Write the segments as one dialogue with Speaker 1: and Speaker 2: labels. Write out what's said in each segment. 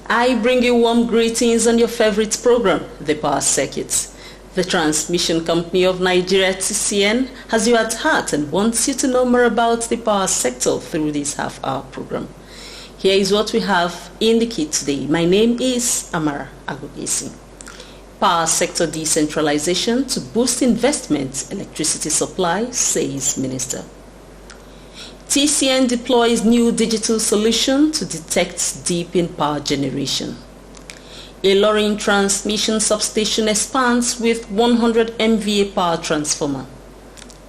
Speaker 1: I bring you warm greetings on your favorite program, The Power Circuit. The transmission company of Nigeria, TCN, has you at heart and wants you to know more about the power sector through this half-hour program. Here is what we have in the kit today. My name is Amara Agogesi. Power sector decentralization to boost investment, electricity supply, says Minister. TCN deploys new digital solution to detect dip in power generation. A Transmission Substation expands with 100 MVA power transformer.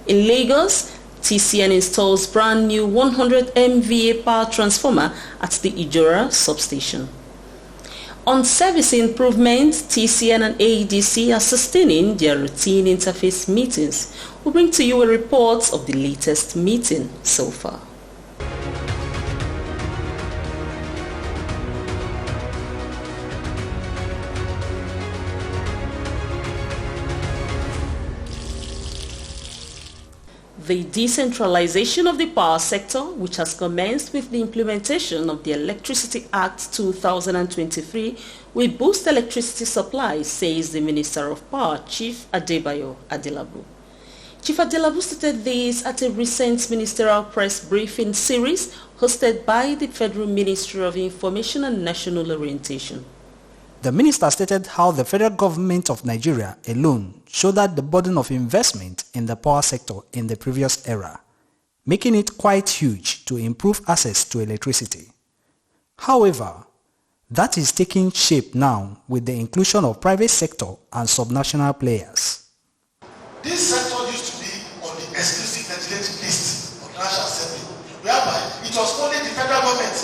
Speaker 1: In Lagos, TCN installs brand new 100 MVA power transformer at the Ijora substation. On service improvement, TCN and AEDC are sustaining their routine interface meetings. We'll bring to you a report of the latest meeting so far. The decentralization of the power sector, which has commenced with the implementation of the Electricity Act 2023, will boost electricity supply, says the Minister of Power, Chief Adebayo Adelabu. Chief Adelabu stated this at a recent ministerial press briefing series hosted by the Federal Ministry of Information and National Orientation.
Speaker 2: The minister stated how the federal government of Nigeria alone shouldered the burden of investment in the power sector in the previous era, making it quite huge to improve access to electricity. However, that is taking shape now with the inclusion of private sector and subnational players.
Speaker 3: This sector used to be on the exclusive legislative list of the National Assembly, whereby it was only the federal government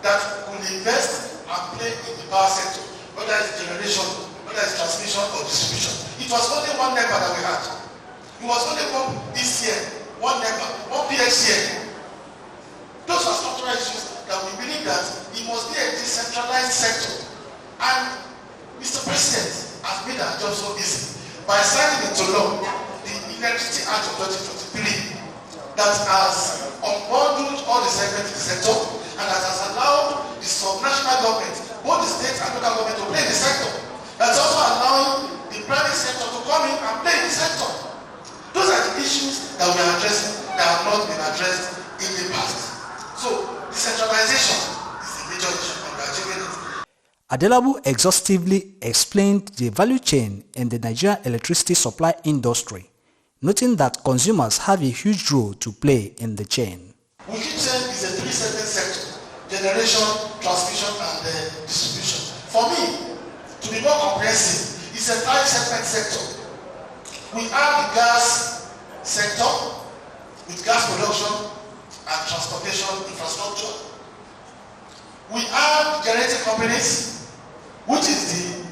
Speaker 3: that could invest and play in the power sector, whether it's generation, whether it's transmission or distribution. It was only one NEPA that we had. It was only one DCN, one NEPA, one PHCN. Those are structural issues that we believe that it must be a decentralized sector. And Mr. President has made our job so easy by signing into law the Electricity Act of 2023 that has unbundled all the segments in the sector and that has allowed the subnational government, both the state and local government, to play in the sector. That's also allowing the private sector to come in and play in the sector. Those are the issues that we are addressing that have not been addressed in the past. So, decentralization is the major issue and we are achieving it.
Speaker 2: Adelabu exhaustively explained the value chain in the Nigerian electricity supply industry, noting that consumers have a huge role to play in the chain.
Speaker 3: We keep saying it's a three-segment sector: generation, transmission, and distribution. For me, to be more comprehensive, it's a five-segment sector. We have the gas sector with gas production and transportation infrastructure. We have the generating companies, which is the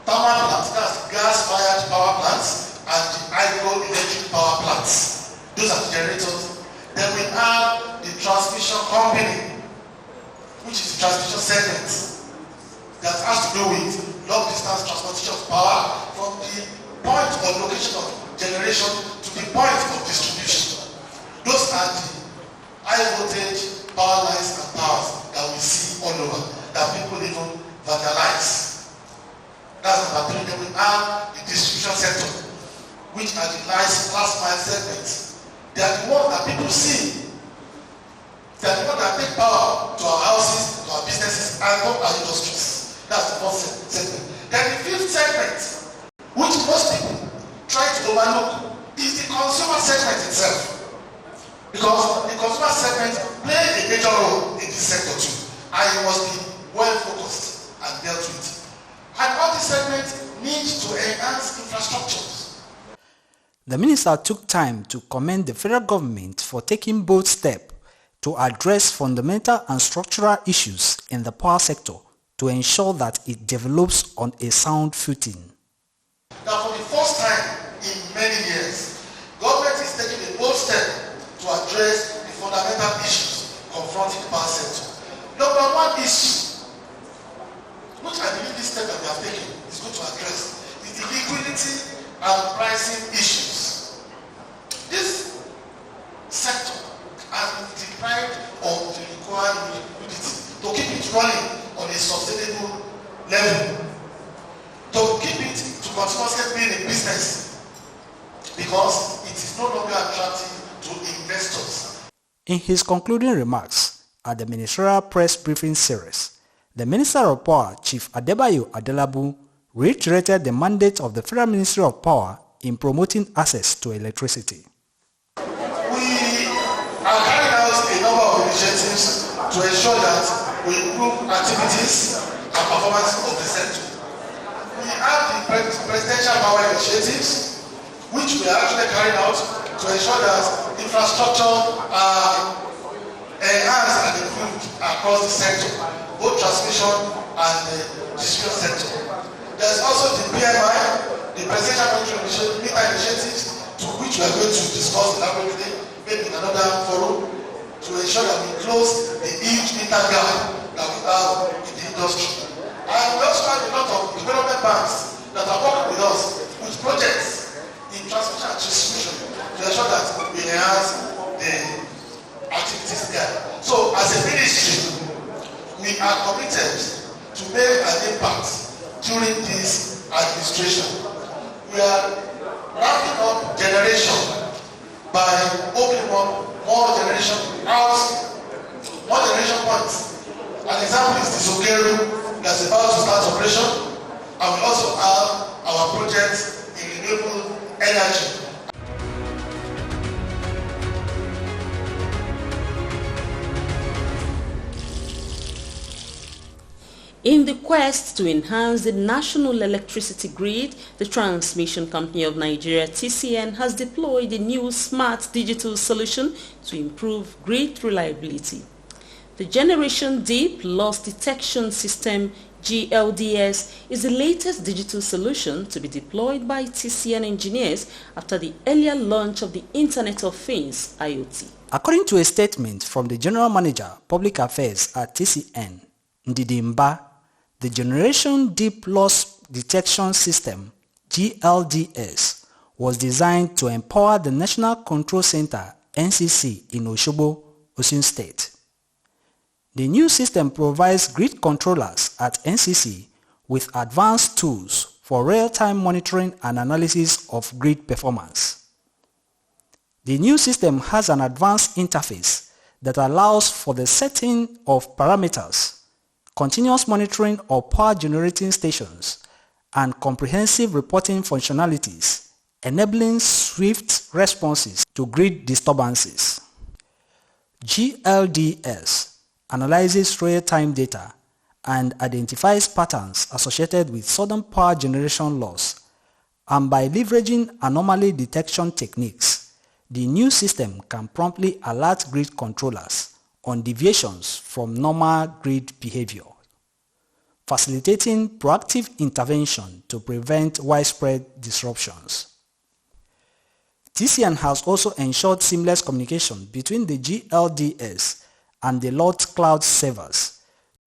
Speaker 3: thermal plants, that's gas-fired power plants, and the hydroelectric power plants. Those are the generators. Then we have the transmission company, which is the transmission segment that has to do with long-distance transportation of power from the point or location of generation to the point of distribution. Those are the high-voltage power lines and powers that we see all over, that people even vandalize. That's number three. Then we have the distribution sector, which are the last mile segments. They are the ones that people see. They are the ones that take power to our houses, to our businesses, and to our industries. That's the first segment. Then the fifth segment, which most people try to overlook, is the consumer segment itself. Because the consumer segment plays a major role in this sector too. And it must be well focused and dealt with. And all these segments need to enhance infrastructures.
Speaker 2: The minister took time to commend the federal government for taking bold steps to address fundamental and structural issues in the power sector to ensure that it develops on a sound footing.
Speaker 3: Now, for the first time in many years, government is taking a bold step to address the fundamental issues confronting the power sector. Number one issue, which I believe this step that we have taken is going to address, is the liquidity and pricing issues. This sector has been deprived of the required liquidity to keep it running on a sustainable
Speaker 2: In his concluding remarks at the ministerial press briefing series, the Minister of Power, Chief Adebayo Adelabu, reiterated the mandate of the Federal Ministry of Power in promoting access to electricity.
Speaker 3: We are carrying out a number of initiatives to ensure that we improve activities and performance of the sector. We have the presidential power initiatives, which we are actually carrying out to ensure that infrastructure are enhanced and improved across the sector, both transmission and the distribution sector. There's also the PMI, the presidential monitoring initiatives, to which we are going to discuss elaborately, maybe in another forum, to ensure that we close the huge data gap that we have in the industry. And we also have a lot of development banks that are working with us with projects in transmission and distribution to ensure that we enhance the activities there. So as a ministry, we are committed to make an impact during this administration. We are ramping up generation by opening up more generation points. An example is the Sogeru that's about to start operation, and we also have our projects in renewable energy.
Speaker 1: In the quest to enhance the national electricity grid, the Transmission Company of Nigeria (TCN) has deployed a new smart digital solution to improve grid reliability. The Generation Deep Loss Detection System (GLDS) is the latest digital solution to be deployed by TCN engineers after the earlier launch of the Internet of Things (IoT).
Speaker 2: According to a statement from the General Manager, Public Affairs at TCN, Ndidi Mba, the Generation Deep Loss Detection System (GLDS) was designed to empower the National Control Center (NCC) in Osogbo, Osun State. The new system provides grid controllers at NCC with advanced tools for real-time monitoring and analysis of grid performance. The new system has an advanced interface that allows for the setting of parameters, continuous monitoring of power generating stations, and comprehensive reporting functionalities, enabling swift responses to grid disturbances. GLDS analyzes real-time data and identifies patterns associated with sudden power generation loss, and by leveraging anomaly detection techniques, the new system can promptly alert grid controllers on deviations from normal grid behavior, facilitating proactive intervention to prevent widespread disruptions. TCN has also ensured seamless communication between the GLDS and the LOT cloud servers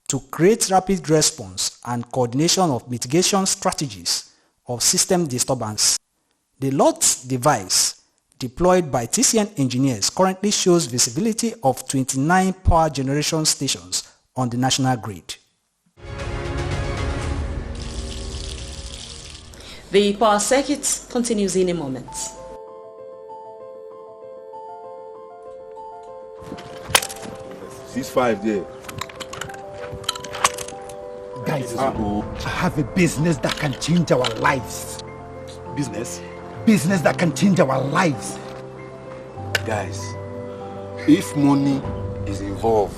Speaker 2: to create rapid response and coordination of mitigation strategies of system disturbance. The LOT device deployed by TCN engineers currently shows visibility of 29 power generation stations on the national grid.
Speaker 1: The power circuit continues in a moment.
Speaker 4: $6.5 there.
Speaker 5: Guys, I have a business that can change our lives.
Speaker 4: Business?
Speaker 5: Business that can change our lives.
Speaker 4: Guys, if money is involved,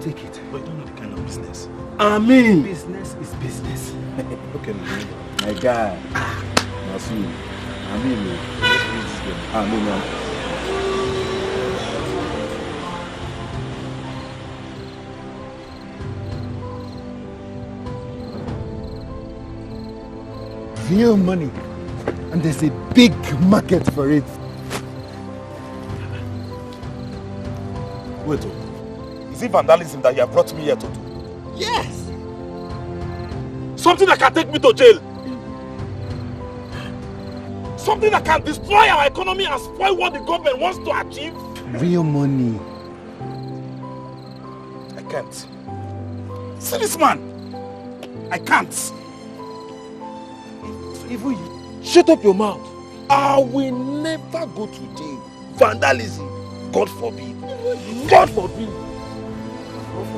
Speaker 5: Take it.
Speaker 4: but you don't know the kind of business.
Speaker 5: Business is business.
Speaker 4: Okay, my guy. Nasu.
Speaker 5: Real money. And there's a big market for it.
Speaker 4: Wait, is it vandalism that you have brought me here to do?
Speaker 5: Yes!
Speaker 4: Something that can take me to jail. Something that can destroy our economy and spoil what the government wants to achieve.
Speaker 5: Real money.
Speaker 4: I can't. See this man. I can't.
Speaker 5: Even you.
Speaker 4: Shut up your mouth. I will never go to jail vandalism. God forbid. God forbid.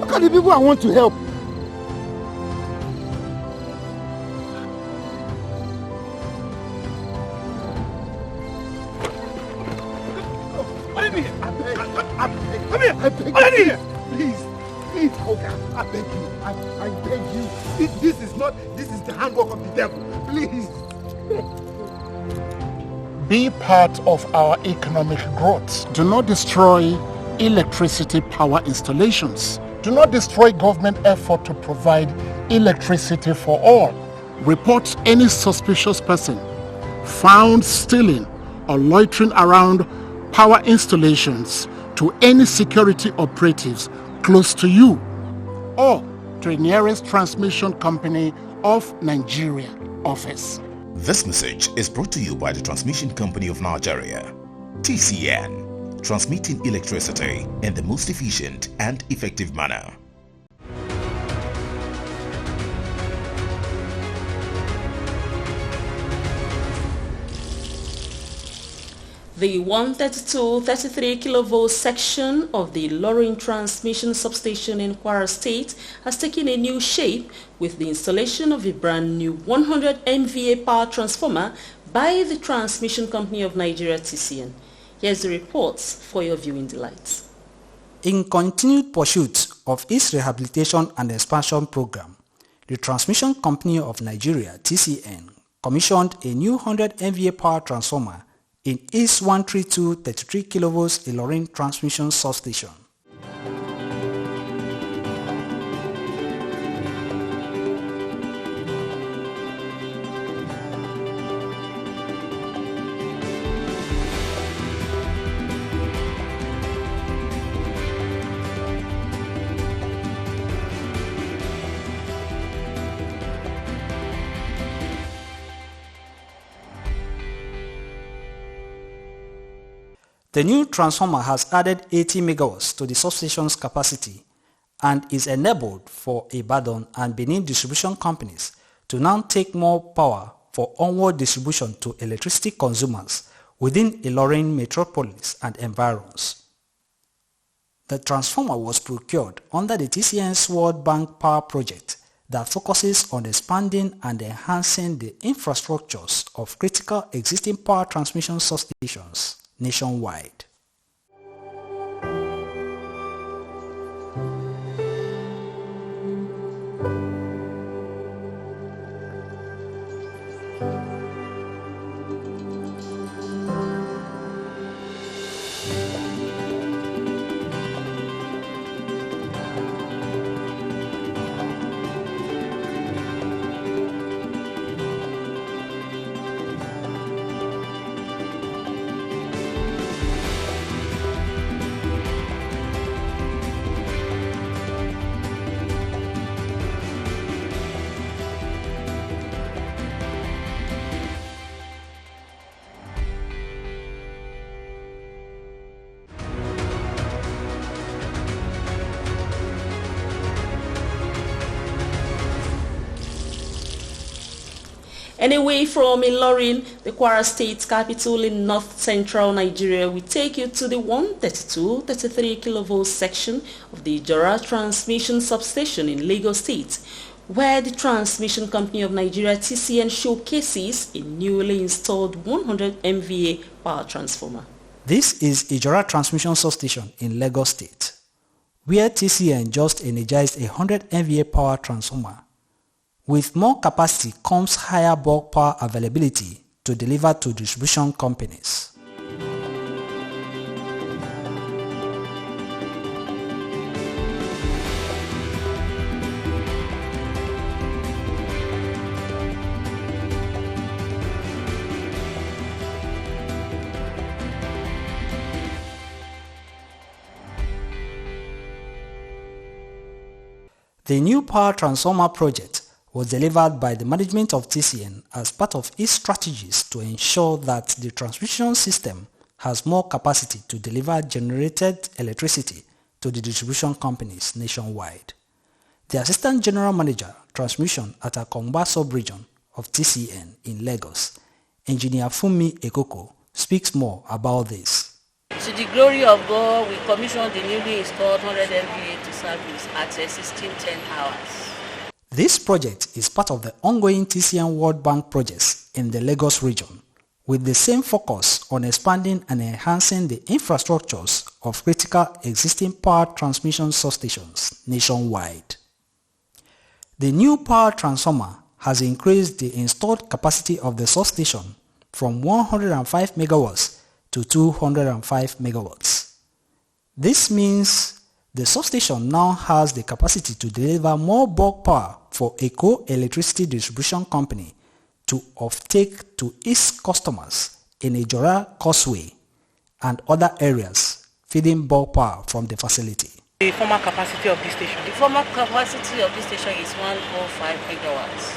Speaker 5: Look at the people I want to help.
Speaker 4: Come here.
Speaker 5: I beg you. Please, Oga, I beg you. I beg you. This is the handwork of the devil. Please.
Speaker 3: Be part of our economic growth. Do not destroy electricity power installations. Do not destroy government effort to provide electricity for all. Report any suspicious person found stealing or loitering around power installations to any security operatives close to you or to the nearest transmission company of Nigeria office.
Speaker 6: This message is brought to you by the Transmission Company of Nigeria, TCN, transmitting electricity in the most efficient and effective manner.
Speaker 1: The 132-33 kV section of the Loring Transmission Substation in Kwara State has taken a new shape with the installation of a brand new 100 MVA power transformer by the Transmission Company of Nigeria TCN. Here's the reports for your viewing delight.
Speaker 2: In continued pursuit of its rehabilitation and expansion program, the Transmission Company of Nigeria TCN commissioned a new 100 MVA power transformer in its 132-33 kV Ilorin Transmission Substation. The new transformer has added 80 megawatts to the substation's capacity and is enabled for Ibadan and Benin distribution companies to now take more power for onward distribution to electricity consumers within Ilorin metropolis and environs. The transformer was procured under the TCN's World Bank Power Project that focuses on expanding and enhancing the infrastructures of critical existing power transmission substations nationwide.
Speaker 1: Anyway, from Ilorin, the Kwara State capital in north-central Nigeria, we take you to the 132-33 kV section of the Ijora Transmission Substation in Lagos State, where the Transmission Company of Nigeria TCN showcases a newly installed 100 MVA power transformer. This is Ijora Transmission Substation in Lagos State, where TCN just energized a 100 MVA power transformer. With more capacity comes higher bulk power availability to deliver to distribution companies. The new power transformer project was delivered by the management of TCN as part of its strategies to ensure that the transmission system has more capacity to deliver generated electricity to the distribution companies nationwide. The Assistant General Manager, Transmission at Akongba Sub-Region of TCN in Lagos, Engineer Funmi Ekoko, speaks more about this.
Speaker 7: To the glory of God, we commissioned the newly installed 100 MVA to service at 1610 hours.
Speaker 2: This project is part of the ongoing TCN World Bank projects in the Lagos region, with the same focus on expanding and enhancing the infrastructures of critical existing power transmission substations nationwide. The new power transformer has increased the installed capacity of the substation from 105 megawatts to 205 megawatts. This means the substation now has the capacity to deliver more bulk power for a co-electricity distribution company to offtake to its customers in Ijora Causeway and other areas, feeding bulk power from the facility.
Speaker 7: The former capacity of this station? The former capacity of this station is 105 megawatts.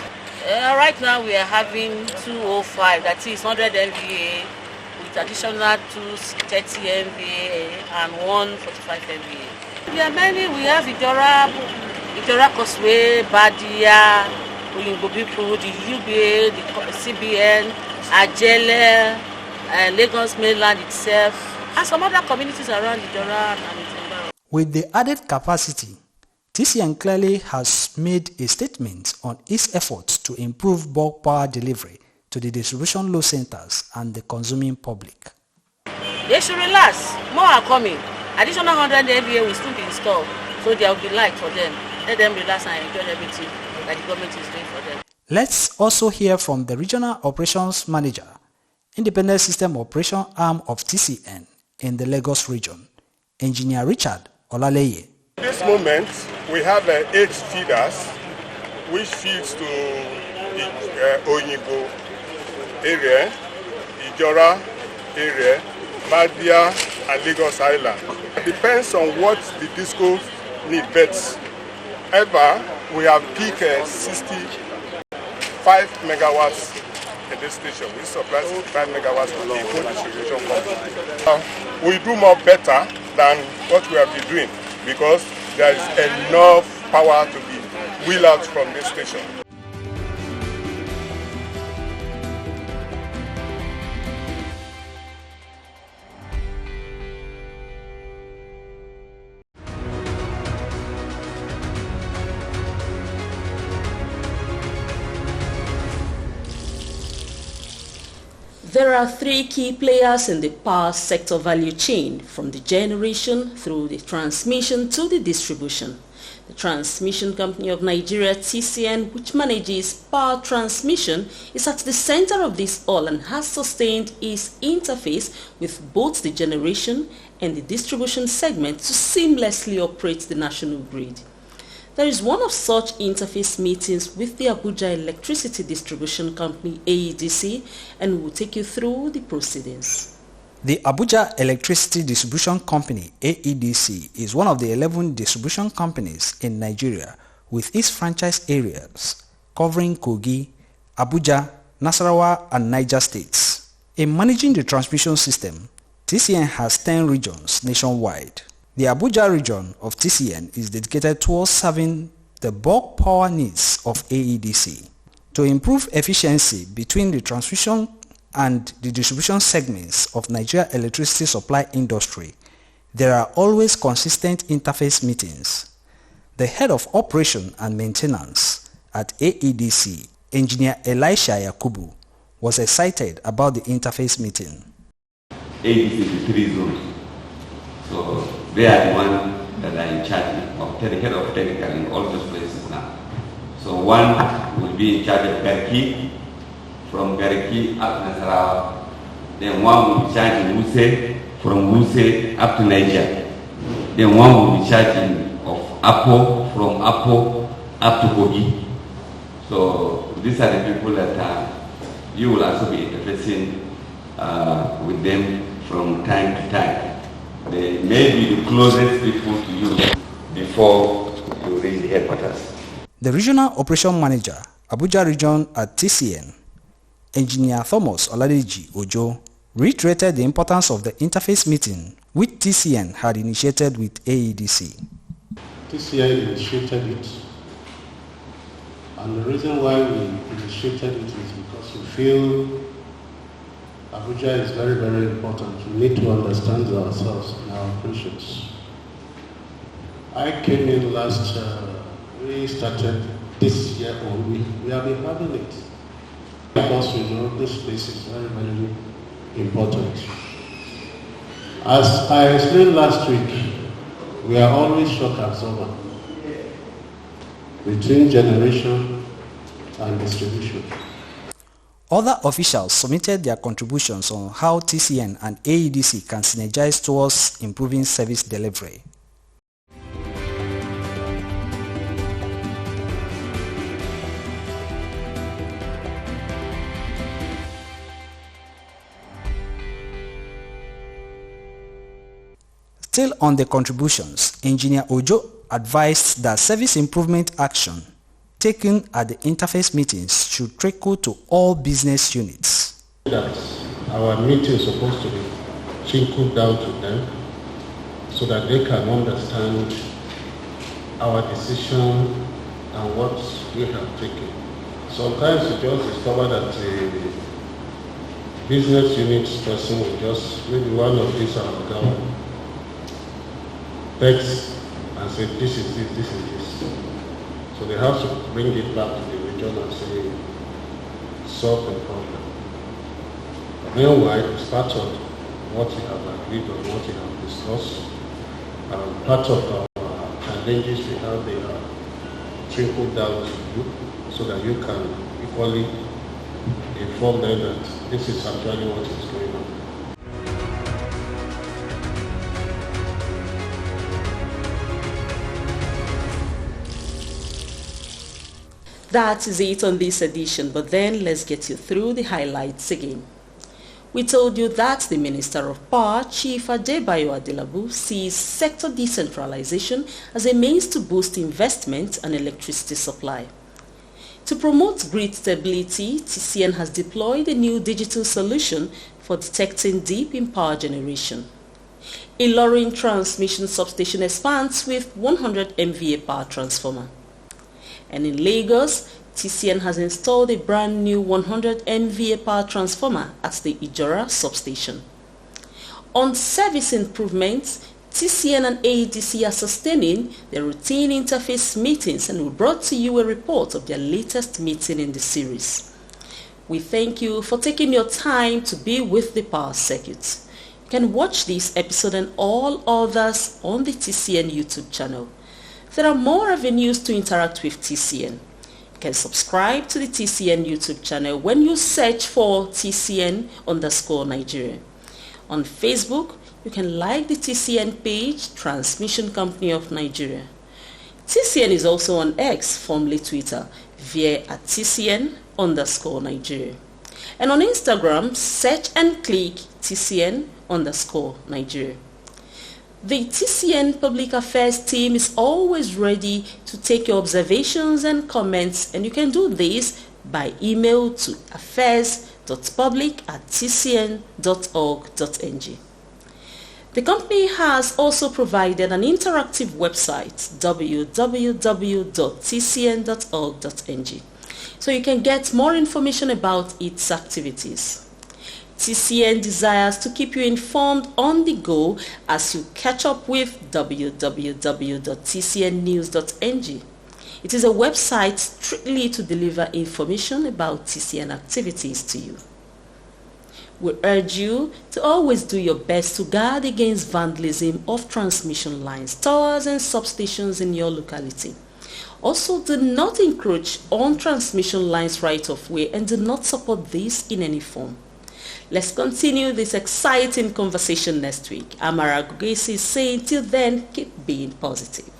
Speaker 7: Right now we are having 205, that is 100 MVA with additional 230 MVA and 145 MVA. There are many. We have Ijora Causeway, Badia, Oyinbobipu, the UBA, the CBN, Ajele, Lagos mainland itself, and some other communities around Ijora and its environment.
Speaker 2: With the added capacity, TCN clearly has made a statement on its efforts to improve bulk power delivery to the distribution load centers and the consuming public.
Speaker 7: They should relax. More are coming. Additional 100 MVA will still be installed, so there will be light for them. Let them relax and enjoy everything that the government is doing for them. Let's
Speaker 2: also hear from the Regional Operations Manager, Independent System Operation Arm of TCN in the Lagos region, Engineer Richard Olaleye.
Speaker 8: At this moment, we have 8 feeders which feeds to the Oyinbo area, Ijora area, Badia and Lagos Island. It depends on what the disco need beds. Ever, we have peak 65 megawatts in this station. We supply 65 megawatts to the whole distribution company. We do more better than what we have been doing because there is enough power to be wheeled out from this station.
Speaker 1: There are 3 key players in the power sector value chain, from the generation through the transmission to the distribution. The Transmission Company of Nigeria, TCN, which manages power transmission, is at the center of this all and has sustained its interface with both the generation and the distribution segment to seamlessly operate the national grid. There is one of such interface meetings with the Abuja Electricity Distribution Company, AEDC, and we will take you through the proceedings.
Speaker 2: The Abuja Electricity Distribution Company, AEDC, is one of the 11 distribution companies in Nigeria with its franchise areas covering Kogi, Abuja, Nasarawa, and Niger states. In managing the transmission system, TCN has 10 regions nationwide. The Abuja region of TCN is dedicated towards serving the bulk power needs of AEDC. To improve efficiency between the transmission and the distribution segments of Nigeria electricity supply industry, there are always consistent interface meetings. The head of operation and maintenance at AEDC, Engineer Elisha Yakubu, was excited about the interface meeting.
Speaker 9: AEDC is 3 zones. So they are the ones that are in charge of the head of technical in all those places now. So one will be in charge of Garki, from Garki up to Nasarawa. Then one will be charging Wuse, from Wuse up to Niger. Then one will be charging of Apo, from Apo up to Kogi. So these are the people that you will also be interfacing with them from time to time. They may be the closest people to you before you reach the headquarters.
Speaker 2: The Regional Operation Manager, Abuja Region at TCN, Engineer Thomas Oladeji Ojo, reiterated the importance of the interface meeting which TCN had initiated with AEDC.
Speaker 10: TCN initiated it, and the reason why we initiated it is because we feel Abuja is very, very important. We need to understand ourselves and our operations. I came in last, we started this year on. We have been having it. Because we know this place is very, very important. As I explained last week, we are always shock absorber between generation and distribution.
Speaker 2: Other officials submitted their contributions on how TCN and AEDC can synergize towards improving service delivery. Still on the contributions, Engineer Ojo advised that service improvement action taken at the interface meetings should trickle to all business units.
Speaker 10: That our meeting is supposed to be trickled down to them so that they can understand our decision and what we have taken. Sometimes you just discover that the business unit person will just, maybe one of these are government, text and say this is this, this is this. So they have to bring it back to the region and say, solve the problem. Meanwhile, it's part of what we have agreed on, what we have discussed. Part of our challenges we have, they are trickled down to you so that you can equally inform them that this is actually what is going on.
Speaker 1: That is it on this edition, but then let's get you through the highlights again. We told you that the Minister of Power, Chief Adebayo Adelabu, sees sector decentralization as a means to boost investment and electricity supply. To promote grid stability, TCN has deployed a new digital solution for detecting dip in power generation. Ilorin Transmission Substation expands with 100 MVA power transformer. And in Lagos, TCN has installed a brand new 100 MVA power transformer at the Ijora substation. On service improvements, TCN and AEDC are sustaining their routine interface meetings, and we brought to you a report of their latest meeting in the series. We thank you for taking your time to be with the power circuit. You can watch this episode and all others on the TCN YouTube channel. There are more avenues to interact with TCN. You can subscribe to the TCN YouTube channel when you search for TCN_Nigeria. On Facebook, you can like the TCN page, Transmission Company of Nigeria. TCN is also on X, formerly Twitter, via @TCN_Nigeria. And on Instagram, search and click TCN_Nigeria. The TCN Public Affairs team is always ready to take your observations and comments, and you can do this by email to affairs.public@tcn.org.ng. The company has also provided an interactive website, www.tcn.org.ng, so you can get more information about its activities. TCN desires to keep you informed on the go as you catch up with www.tcnnews.ng. It is a website strictly to deliver information about TCN activities to you. We urge you to always do your best to guard against vandalism of transmission lines, towers and substations in your locality. Also, do not encroach on transmission lines right of way and do not support this in any form. Let's continue this exciting conversation next week. Amara Gugesi is saying till then, keep being positive.